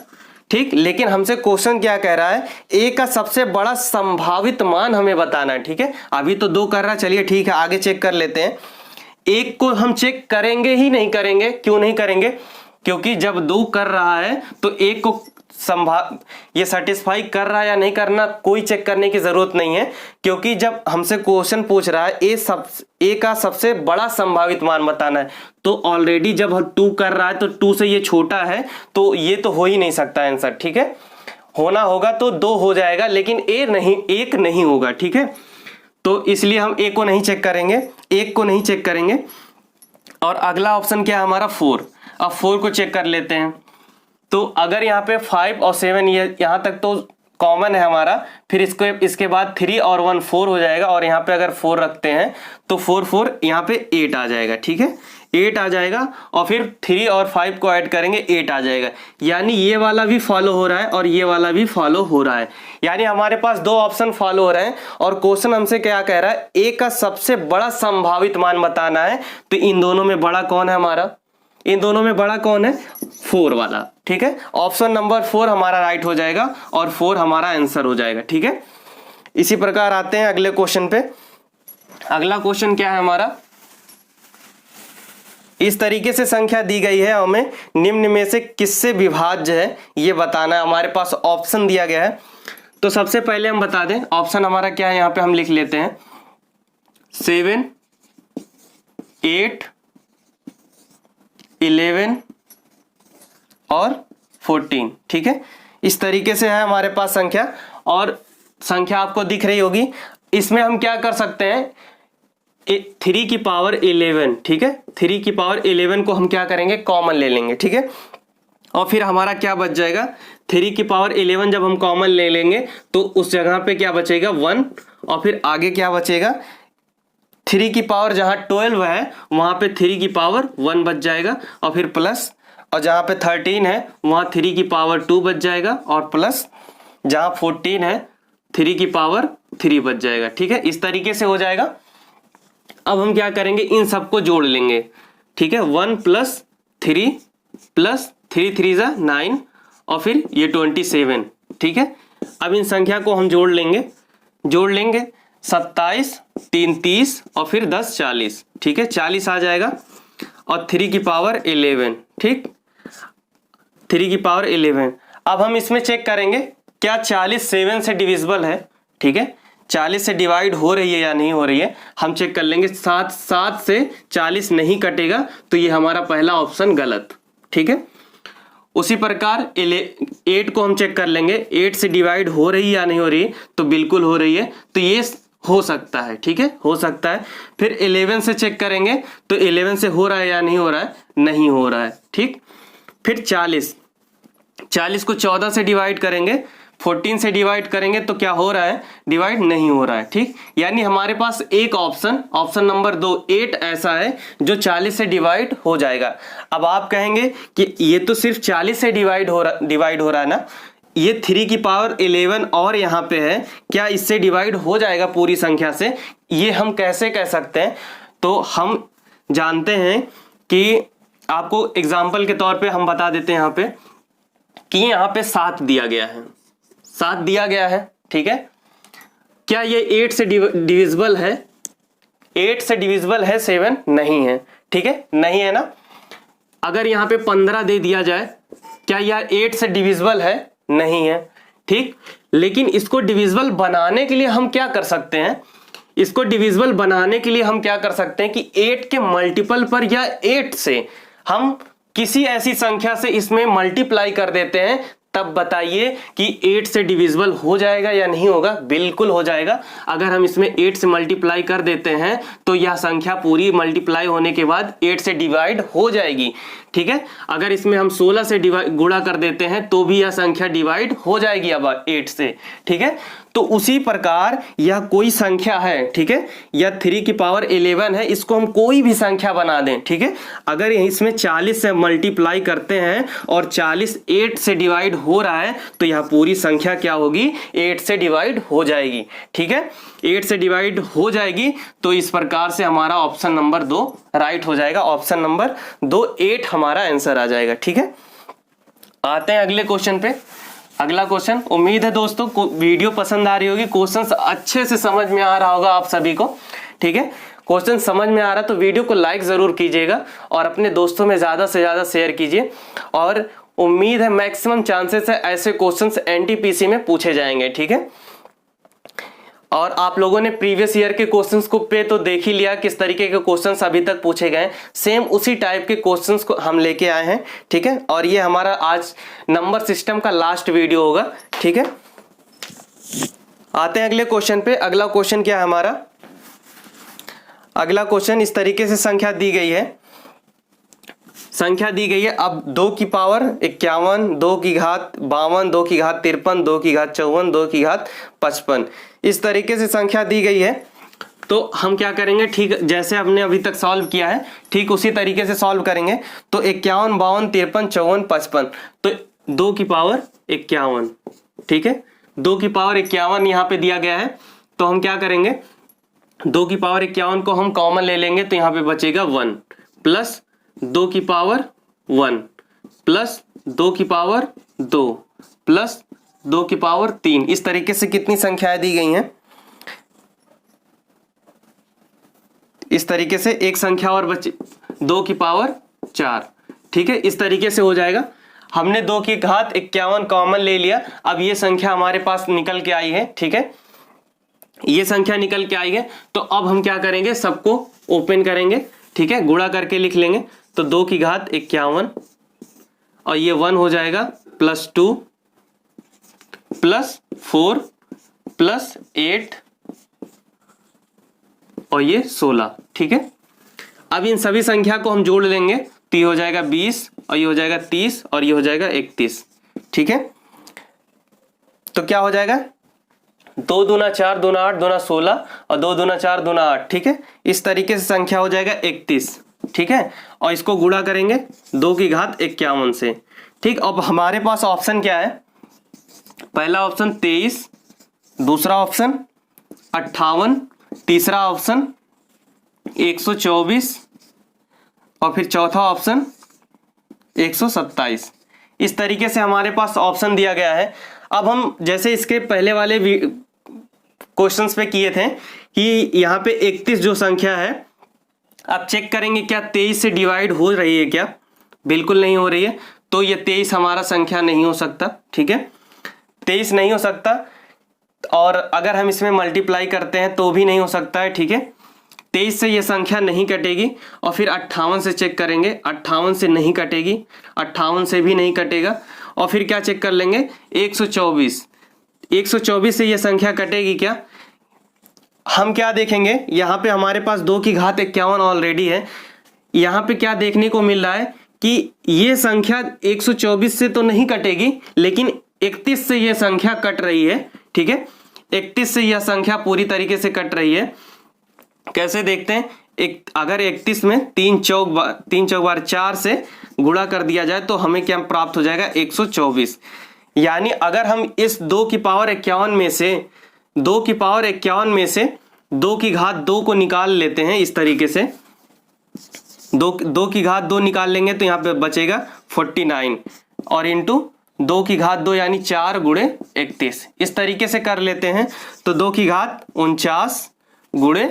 ठीक। लेकिन हमसे क्वेश्चन क्या कह रहा है, ए का सबसे बड़ा संभावित मान हमें बताना है, ठीक है। अभी तो 2 कर रहा है, चलिए ठीक है, आगे चेक कर लेते हैं। 1 को हम चेक करेंगे ही नहीं करेंगे, क्यों नहीं करेंगे, क्योंकि जब 2 कर रहा है तो 1 को ये सेटिस्फाई कर रहा है या नहीं करना, कोई चेक करने की जरूरत नहीं है, क्योंकि जब हमसे क्वेश्चन पूछ रहा है ए का सबसे बड़ा संभावित मान बताना है, तो ऑलरेडी जब 2 कर रहा है तो 2 से ये छोटा है, तो ये तो हो ही नहीं सकता आंसर, ठीक है। होना होगा तो 2 हो जाएगा, लेकिन 1 नहीं होगा, ठीक है। तो इसलिए हम ए को नहीं चेक करेंगे, 1 को नहीं चेक करेंगे। और अगला ऑप्शन क्या है हमारा 4। अब 4 को चेक कर लेते हैं। तो अगर यहाँ पे 5 और 7 ये यहाँ तक तो कॉमन है हमारा, फिर इसके बाद 3 और 1 4 हो जाएगा, और यहाँ पे अगर 4 रखते हैं तो 4 4 यहाँ पे 8 आ जाएगा, ठीक है, 8 आ जाएगा। और फिर 3 और 5 को ऐड करेंगे, 8 आ जाएगा। यानी ये वाला भी फॉलो हो रहा है और ये वाला भी फॉलो हो रहा है, यानी हमारे पास 2 ऑप्शन फॉलो हो रहे हैं। और क्वेश्चन हमसे क्या कह रहा है, ए का सबसे बड़ा संभावित मान बताना है। तो इन दोनों में बड़ा कौन है हमारा, इन दोनों में बड़ा कौन है, 4 वाला, ठीक है। ऑप्शन नंबर 4 हमारा राइट हो जाएगा और 4 हमारा आंसर हो जाएगा, ठीक है। इसी प्रकार आते हैं अगले क्वेश्चन पे। अगला क्वेश्चन क्या है हमारा, इस तरीके से संख्या दी गई है, हमें निम्न में से किससे विभाज्य है ये बताना है। हमारे पास ऑप्शन दिया गया है, तो सबसे पहले हम बता दें ऑप्शन हमारा क्या है, यहाँ पे हम लिख लेते हैं 7 8 11 और 14, ठीक है। इस तरीके से है हमारे पास संख्या, और संख्या आपको दिख रही होगी। इसमें हम क्या कर सकते हैं, 3 की पावर 11, ठीक है, 3 की पावर 11 को हम क्या करेंगे, कॉमन ले लेंगे, ठीक है। और फिर हमारा क्या बच जाएगा, 3 की पावर 11 जब हम कॉमन ले लेंगे तो उस जगह पे क्या बचेगा, 1, और फिर आगे क्या बचेगा, 3 की पावर जहां 12 है वहां पे 3 की पावर 1 बच जाएगा, और फिर प्लस, और जहां पे 13 है वहां 3 की पावर 2 बच जाएगा, और प्लस जहां 14 है 3 की पावर 3 बच जाएगा, ठीक है। इस तरीके से हो जाएगा। अब हम क्या करेंगे, इन सबको जोड़ लेंगे, ठीक है। 1 + 3 + 3 3 = 9, और फिर ये 27, ठीक है। अब इन संख्या को हम जोड़ लेंगे 27 3 30 और फिर 10 40, ठीक है, 40 आ जाएगा। और 3 की पावर 11, ठीक, 3 की पावर 11। अब हम इसमें चेक करेंगे क्या 40 7 से डिविजिबल है, ठीक है, 40 से डिवाइड हो रही है या नहीं हो रही है, हम चेक कर लेंगे। 7 से 40 नहीं कटेगा, तो ये हमारा पहला ऑप्शन गलत, ठीक है। उसी प्रकार 8 को हम चेक कर लेंगे, 8 से डिवाइड हो रही है या नहीं हो रही है, तो बिल्कुल हो रही है, तो ये हो सकता है, ठीक है, हो सकता है। फिर 11 से चेक करेंगे, तो 11 से हो रहा है या नहीं हो रहा है, नहीं हो रहा है, ठीक। फिर 40 को 14 से डिवाइड करेंगे, 14 से डिवाइड करेंगे तो क्या हो रहा है, डिवाइड नहीं हो रहा है, ठीक। यानी हमारे पास एक ऑप्शन नंबर 2 8 ऐसा है जो 40 से डिवाइड हो जाएगा। अब आप कहेंगे कि ये तो सिर्फ 40 से डिवाइड हो रहा है ना, ये 3 की पावर 11 और यहाँ पे है, क्या इससे डिवाइड हो जाएगा पूरी संख्या से, ये हम कैसे कह सकते हैं। तो हम जानते हैं कि आपको एग्जाम्पल के तौर पे हम बता देते हैं यहाँ पे कि यहाँ पे 7 दिया गया है, 7 दिया गया है, ठीक है। क्या ये 8 से डिविजिबल है, 8 से डिविजिबल है 7, नहीं है, ठीक है, नहीं है ना। अगर यहाँ पे 15 दे दिया जाए, क्या यह 8 से डिविजिबल है, नहीं है, ठीक। लेकिन इसको डिविजिबल बनाने के लिए हम क्या कर सकते हैं, इसको डिविजिबल बनाने के लिए हम क्या कर सकते हैं कि 8 के मल्टीपल पर या 8 से हम किसी ऐसी संख्या से इसमें मल्टीप्लाई कर देते हैं, तब बताइए कि 8 से डिविजिबल हो जाएगा या नहीं होगा, बिल्कुल हो जाएगा। अगर हम इसमें 8 से मल्टीप्लाई कर देते हैं तो यह संख्या पूरी मल्टीप्लाई होने के बाद 8 से डिवाइड हो जाएगी, ठीक है। अगर इसमें हम 16 से गुणा कर देते हैं तो भी यह संख्या डिवाइड हो जाएगी अब 8 से, ठीक है। तो उसी प्रकार यह कोई संख्या है, ठीक है, यह 3 की पावर 11 है, इसको हम कोई भी संख्या बना दें, ठीक है। अगर इसमें 40 से मल्टीप्लाई करते हैं और 40 8 से डिवाइड हो रहा है तो यह पूरी संख्या क्या होगी, 8 से डिवाइड हो जाएगी, ठीक है। 8 से डिवाइड हो जाएगी तो इस प्रकार से हमारा ऑप्शन नंबर 2 राइट हो जाएगा। ऑप्शन नंबर 2 8 हमारा आंसर आ जाएगा, ठीक है। आते हैं अगले क्वेश्चन पे। अगला क्वेश्चन, उम्मीद है दोस्तों को वीडियो पसंद आ रही होगी, क्वेश्चन अच्छे से समझ में आ रहा होगा आप सभी को, ठीक है। क्वेश्चन समझ में आ रहा तो वीडियो को लाइक जरूर कीजिएगा और अपने दोस्तों में ज्यादा से ज्यादा शेयर कीजिए। और उम्मीद है मैक्सिमम चांसेस है ऐसे क्वेश्चंस एनटीपीसी में पूछे जाएंगे, ठीक है। और आप लोगों ने प्रीवियस ईयर के क्वेश्चंस को पे तो देख ही लिया किस तरीके के क्वेश्चंस अभी तक पूछे गए, सेम उसी टाइप के क्वेश्चंस को हम लेके आए हैं, ठीक है। और ये हमारा आज नंबर सिस्टम का लास्ट वीडियो होगा, ठीक है। आते हैं अगले क्वेश्चन पे। अगला क्वेश्चन क्या है हमारा, अगला क्वेश्चन इस तरीके से संख्या दी गई है, संख्या दी गई है। अब 2 की पावर 51, 2 की घात 52, 2 की घात 53, 2 की घात 54, 2 की घात 55, इस तरीके से संख्या दी गई है। तो हम क्या करेंगे, ठीक जैसे हमने अभी तक सॉल्व किया है ठीक उसी तरीके से सॉल्व करेंगे। तो 51, 52, 53, 54, 55, तो 2 की पावर 51, ठीक है। 2 की पावर 51 यहाँ पे दिया गया है, तो हम क्या करेंगे, 2 की पावर 51 को हम कॉमन ले लेंगे तो यहाँ पे बचेगा 1 प्लस 2 की पावर 1 प्लस 2 की पावर 2 प्लस 2 की पावर 3। इस तरीके से कितनी संख्याएं दी गई हैं, इस तरीके से एक संख्या और बची 2 की पावर 4, ठीक है। इस तरीके से हो जाएगा। हमने 2 की घात 51 कॉमन ले लिया, अब ये संख्या हमारे पास निकल के आई है, ठीक है, ये संख्या निकल के आई है। तो अब हम क्या करेंगे, सबको ओपन करेंगे, ठीक है, गुणा करके लिख लेंगे। तो 2 की घात 51 और ये 1 हो जाएगा प्लस 2 प्लस 4 प्लस 8 और ये 16, ठीक है। अब इन सभी संख्या को हम जोड़ लेंगे तो ये हो जाएगा 20 और ये हो जाएगा 30 और ये हो जाएगा 31, ठीक है। तो क्या हो जाएगा, 2 दूना 4 दूना 8 दूना 16 और 2 दूना 4 दूना 8, ठीक है। इस तरीके से संख्या हो जाएगा 31, ठीक है। और इसको गुणा करेंगे 2 की घात 51 से, ठीक। अब हमारे पास ऑप्शन क्या है, पहला ऑप्शन 23, दूसरा ऑप्शन 58, तीसरा ऑप्शन 124 और फिर चौथा ऑप्शन 127। इस तरीके से हमारे पास ऑप्शन दिया गया है। अब हम जैसे इसके पहले वाले क्वेश्चंस पे किए थे कि यहाँ पे 31 जो संख्या है, अब चेक करेंगे क्या 23 से डिवाइड हो रही है क्या, बिल्कुल नहीं हो रही है। तो ये 23 हमारा संख्या नहीं हो सकता, ठीक है, 23 नहीं हो सकता। और अगर हम इसमें मल्टीप्लाई करते हैं तो भी नहीं हो सकता है, ठीक है। 23 से ये संख्या नहीं कटेगी। और फिर 58 से चेक करेंगे, 58 से नहीं कटेगी, 58 से भी नहीं कटेगा। और फिर क्या चेक कर लेंगे, 124, 124 से ये संख्या कटेगी क्या। हम क्या देखेंगे, यहाँ पे हमारे पास 2 की घात 51 ऑलरेडी है। यहाँ पे क्या देखने को मिल रहा है कि ये संख्या 124 से तो नहीं कटेगी, लेकिन 31 से ये संख्या कट रही है, ठीक है। 31 से यह संख्या पूरी तरीके से कट रही है। कैसे देखते हैं, अगर 31 में 3 चौक बार 4 से गुणा कर दिया जाए तो हमें क्या प्राप्त हो जाएगा, 124। यानी अगर हम इस 2 की पावर 51 में से 2 की पावर 51 में से 2 की घात 2 को निकाल लेते हैं, इस तरीके से 2 की घात 2 निकाल लेंगे तो यहाँ पे बचेगा 49 और इंटू 2 की घात 2 यानी 4 गुणे 31, इस तरीके से कर लेते हैं। तो 2 की घात 49 गुणे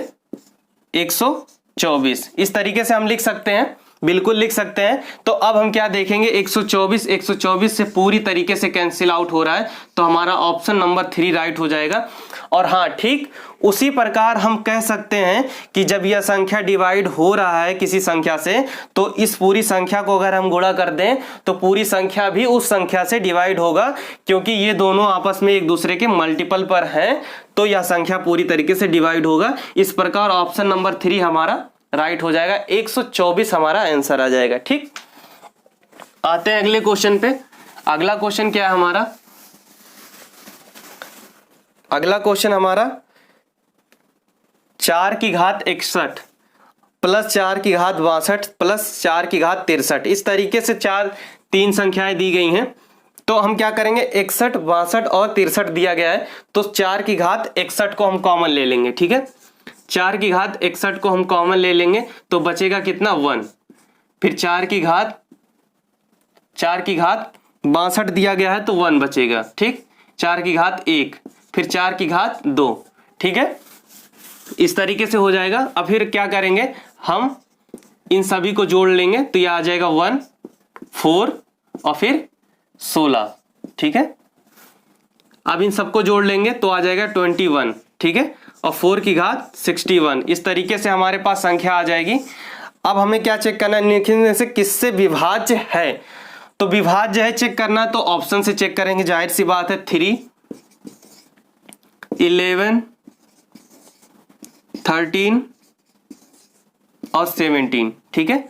124, इस तरीके से हम लिख सकते हैं, बिल्कुल लिख सकते हैं। तो अब हम क्या देखेंगे, 124 से पूरी तरीके से कैंसिल आउट हो रहा है, तो हमारा ऑप्शन नंबर 3 राइट हो जाएगा। और हाँ, ठीक उसी प्रकार हम कह सकते हैं कि जब यह संख्या डिवाइड हो रहा है किसी संख्या से, तो इस पूरी संख्या को अगर हम गुणा कर दें तो पूरी संख्या भी उस संख्या से डिवाइड होगा, क्योंकि ये दोनों आपस में एक दूसरे के मल्टीपल पर हैं, तो यह संख्या पूरी तरीके से डिवाइड होगा। इस प्रकार ऑप्शन नंबर 3 हमारा राइट हो जाएगा, 124 हमारा आंसर आ जाएगा, ठीक। आते हैं अगले क्वेश्चन पे। अगला क्वेश्चन क्या है हमारा? अगला क्वेश्चन हमारा 4 की घात 61 प्लस 4 की घात 62 प्लस 4 की घात 63, इस तरीके से तीन संख्याएं दी गई हैं। तो हम क्या करेंगे, 61, 62 और 63 दिया गया है, तो 4 की घात 61 को हम कॉमन ले लेंगे। ठीक है, 4 की घात 61 को हम कॉमन ले लेंगे तो बचेगा कितना, 1। फिर 4 की घात 62 दिया गया है तो 1 बचेगा। ठीक, 4 की घात 1, फिर 4 की घात 2। ठीक है, इस तरीके से हो जाएगा। अब फिर क्या करेंगे, हम इन सभी को जोड़ लेंगे तो यह आ जाएगा 1, 4 और फिर 16। ठीक है, अब इन सबको जोड़ लेंगे तो आ जाएगा 21। ठीक है, और 4 की घात 61, इस तरीके से हमारे पास संख्या आ जाएगी। अब हमें क्या चेक करना है, निम्न से किससे विभाज्य है? तो विभाज्य है चेक करना तो ऑप्शन से चेक करेंगे, जाहिर सी बात है। 3, 11, 13 और 17। ठीक है,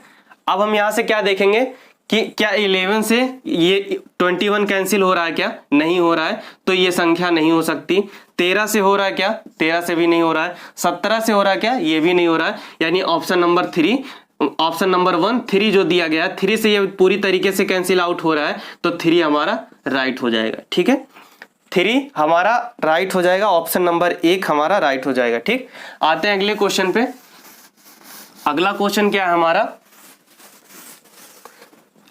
अब हम यहां से क्या देखेंगे कि क्या 11 से ये 21 कैंसिल हो रहा है? क्या नहीं हो रहा है, तो ये संख्या नहीं हो सकती। 13 से हो रहा है क्या? 13 से भी नहीं हो रहा है। 17 से हो रहा है क्या? ये भी नहीं हो रहा है। यानी ऑप्शन नंबर 3, ऑप्शन नंबर 1 3 जो दिया गया है, 3 से ये पूरी तरीके से कैंसिल आउट हो रहा है, तो 3 हमारा राइट हो जाएगा। ठीक है, 3 हमारा राइट हो जाएगा, ऑप्शन नंबर 1 हमारा राइट हो जाएगा। ठीक, आते हैं अगले क्वेश्चन पे। अगला क्वेश्चन क्या है हमारा?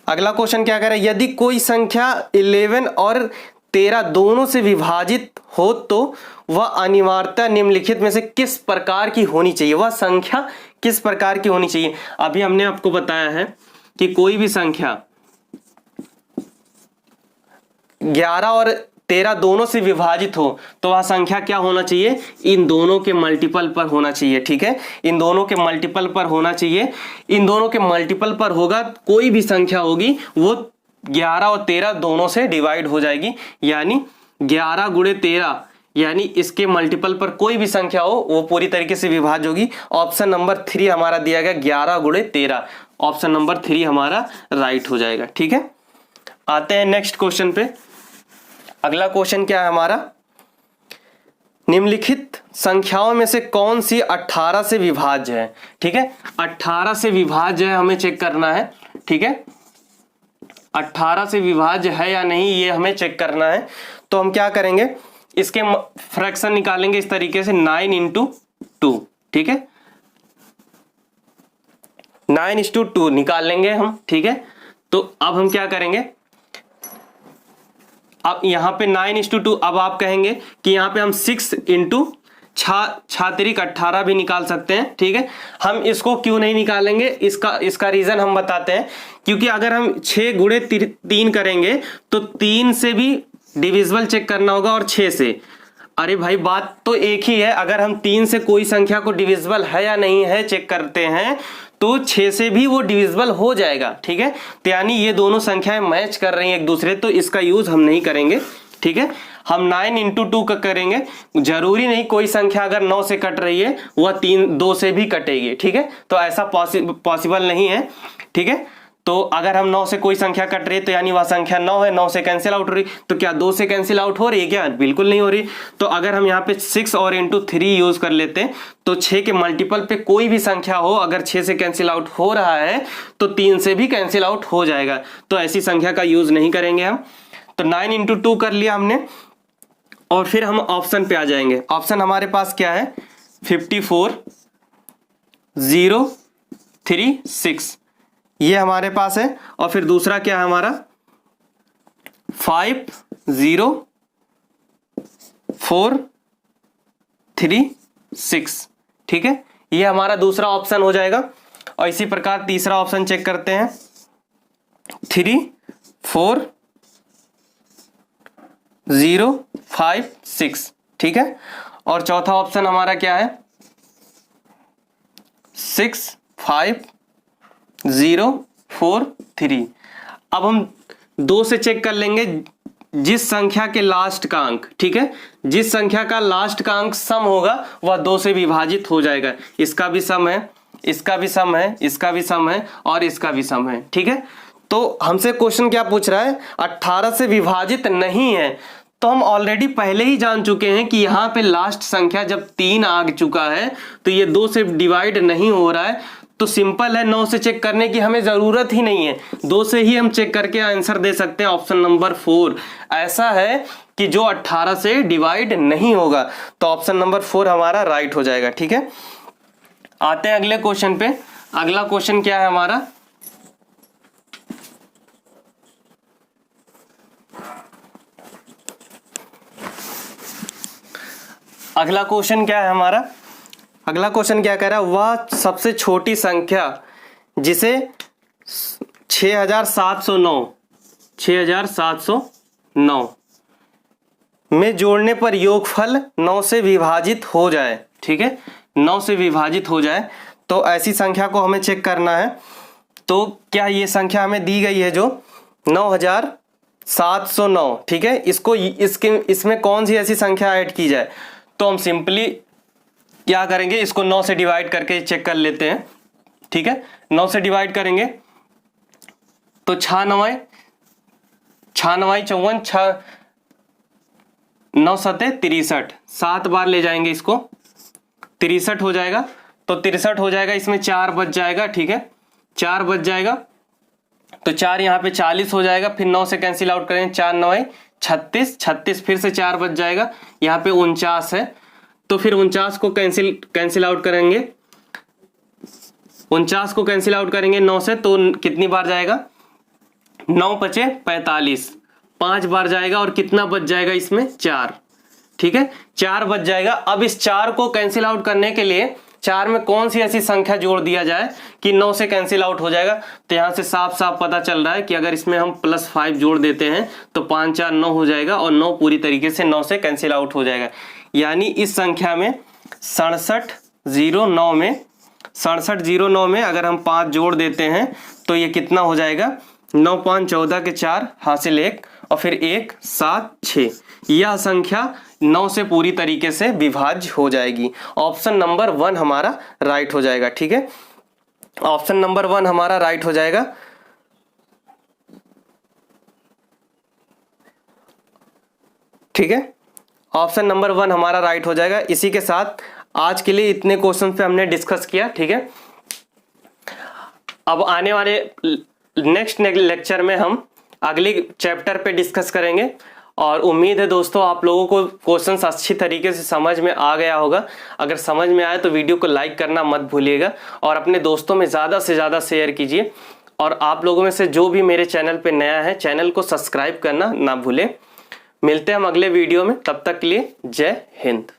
अगला क्वेश्चन क्या कह रहा है, यदि कोई संख्या 11 और 13 दोनों से विभाजित हो तो वह अनिवार्यतः निम्नलिखित में से किस प्रकार की होनी चाहिए? वह संख्या किस प्रकार की होनी चाहिए? अभी हमने आपको बताया है कि कोई भी संख्या 11 और 13 दोनों से विभाजित हो तो वह संख्या क्या होना चाहिए? इन दोनों के मल्टीपल पर होना चाहिए। ठीक है, इन दोनों के मल्टीपल पर होना चाहिए। इन दोनों के मल्टीपल पर होगा, कोई भी संख्या होगी वो 11 और 13 दोनों से डिवाइड हो जाएगी। यानी 11 गुणे 13, यानी इसके मल्टीपल पर कोई भी संख्या हो वो पूरी तरीके से विभाज्य होगी। ऑप्शन नंबर 3 हमारा दिया गया 11 गुणे 13, ऑप्शन नंबर 3 हमारा राइट हो जाएगा। ठीक है, आते हैं नेक्स्ट क्वेश्चन पे। अगला क्वेश्चन क्या है हमारा, निम्नलिखित संख्याओं में से कौन सी 18 से विभाज्य है? ठीक है, 18 से विभाज्य है, हमें चेक करना है। ठीक है, 18 से विभाज्य है या नहीं ये हमें चेक करना है। तो हम क्या करेंगे, इसके फ्रैक्शन निकालेंगे इस तरीके से, 9 × 2। ठीक है, 9:2 निकाल लेंगे हम। ठीक है, तो अब हम क्या करेंगे, अब यहां पे 9:2, अब आप कहेंगे कि यहां पे हम 6 × 18 भी निकाल सकते हैं। ठीक है, हम इसको क्यों नहीं निकालेंगे, इसका रीजन हम बताते हैं। क्योंकि अगर हम 6 गुणे 3 करेंगे तो 3 से भी डिविजिबल चेक करना होगा और 6 से। अरे भाई बात तो एक ही है, अगर हम 3 से कोई संख्या को डिविजिबल है या नहीं है चेक करते हैं तो 6 से भी वो डिविजिबल हो जाएगा। ठीक है, तो यानी ये दोनों संख्याएं मैच कर रही हैं एक दूसरे, तो इसका यूज हम नहीं करेंगे। ठीक है, हम 9 × 2 का करेंगे। जरूरी नहीं कोई संख्या अगर 9 से कट रही है वह 2 से भी कटेगी। ठीक है, तो ऐसा पॉसिबल नहीं है। ठीक है, तो अगर हम 9 से कोई संख्या कट रही है तो यानी वह संख्या 9 है, 9 से कैंसिल आउट हो रही, तो क्या 2 से कैंसिल आउट हो रही है? क्या बिल्कुल नहीं हो रही। तो अगर हम यहाँ पे 6 और × 3 यूज कर लेते हैं तो 6 के मल्टीपल पे कोई भी संख्या हो, अगर 6 से कैंसिल आउट हो रहा है तो 3 से भी कैंसिल आउट हो जाएगा। तो ऐसी संख्या का यूज नहीं करेंगे हम। तो 9 × 2 कर लिया हमने, और फिर हम ऑप्शन पे आ जाएंगे। ऑप्शन हमारे पास क्या है, 54, 0, 3, 6, ये हमारे पास है। और फिर दूसरा क्या है हमारा, 5, 0, 4, 3, 6। ठीक है, ये हमारा दूसरा ऑप्शन हो जाएगा। और इसी प्रकार तीसरा ऑप्शन चेक करते हैं, 3, 4, 0, 5, 6। ठीक है, और चौथा ऑप्शन हमारा क्या है, 6, 5, 0, 4, 3। अब हम 2 से चेक कर लेंगे जिस संख्या के लास्ट का अंक, ठीक है, जिस संख्या का लास्ट का अंक सम होगा वह 2 से विभाजित हो जाएगा। इसका भी सम है, इसका भी सम है, इसका भी सम है और इसका भी सम है। ठीक है, तो हमसे क्वेश्चन क्या पूछ रहा है, 18 से विभाजित नहीं है। तो हम ऑलरेडी पहले ही जान चुके हैं कि यहाँ पे लास्ट संख्या जब 3 आ चुका है तो ये 2 से डिवाइड नहीं हो रहा है। तो सिंपल है, 9 से चेक करने की हमें जरूरत ही नहीं है, 2 से ही हम चेक करके आंसर दे सकते हैं। ऑप्शन नंबर 4 ऐसा है कि जो 18 से डिवाइड नहीं होगा, तो ऑप्शन नंबर 4 हमारा राइट हो जाएगा। ठीक है, आते हैं अगले क्वेश्चन पे। अगला क्वेश्चन क्या है हमारा, अगला क्वेश्चन क्या है हमारा, अगला क्वेश्चन क्या कह रहा है, वह सबसे छोटी संख्या जिसे 6709 में जोड़ने पर योगफल 9 से विभाजित हो जाए। ठीक है, 9 से विभाजित हो जाए, तो ऐसी संख्या को हमें चेक करना है। तो क्या ये संख्या हमें दी गई है जो 9709, ठीक है, इसको इसमें कौन सी ऐसी संख्या ऐड की जाए। तो हम सिंपली क्या करेंगे, इसको 9 से डिवाइड करके चेक कर लेते हैं। ठीक है, 9 से डिवाइड करेंगे तो 6 9 54 9 7 63, 7 बार ले जाएंगे इसको, 63 हो जाएगा। तो 63 हो जाएगा, इसमें 4 बच जाएगा। ठीक है, 4 बच जाएगा, तो 4 यहाँ पे 40 हो जाएगा। फिर 9 से कैंसिल आउट करेंगे, 4 9 36, फिर से 4 बच जाएगा, यहाँ पे 49 है। तो फिर 49 को कैंसिल आउट करेंगे, 49 को कैंसिल आउट करेंगे 9 से, तो कितनी बार जाएगा, 9 पचे 45, 5 बार जाएगा, और कितना बच जाएगा इसमें, 4। ठीक है, 4 बच जाएगा। अब इस 4 को कैंसिल आउट करने के लिए 4 में कौन सी ऐसी संख्या जोड़ दिया जाए कि 9 से कैंसिल आउट हो जाएगा। तो यहां से साफ साफ पता चल रहा है कि अगर इसमें हम +5 जोड़ देते हैं तो 5 4 9 हो जाएगा, और 9 पूरी तरीके से 9 से कैंसिल आउट हो जाएगा। यानी इस संख्या में 6709 में अगर हम 5 जोड़ देते हैं तो ये कितना हो जाएगा, 9 5 14 के 4 हासिल 1, और फिर 1 7 6, यह संख्या 9 से पूरी तरीके से विभाज्य हो जाएगी। ऑप्शन नंबर 1 हमारा राइट हो जाएगा। ठीक है, ऑप्शन नंबर 1 हमारा राइट हो जाएगा। ठीक है, ऑप्शन नंबर 1 हमारा राइट हो जाएगा। इसी के साथ आज के लिए इतने क्वेश्चन पे हमने डिस्कस किया। ठीक है, अब आने वाले नेक्स्ट लेक्चर में हम अगली चैप्टर पे डिस्कस करेंगे, और उम्मीद है दोस्तों आप लोगों को क्वेश्चंस अच्छी तरीके से समझ में आ गया होगा। अगर समझ में आए तो वीडियो को लाइक करना मत भूलिएगा, और अपने दोस्तों में ज़्यादा से ज़्यादा शेयर कीजिए। और आप लोगों में से जो भी मेरे चैनल पे नया है, चैनल को सब्सक्राइब करना ना भूलें। मिलते हैं हम अगले वीडियो में, तब तक के लिए जय हिंद।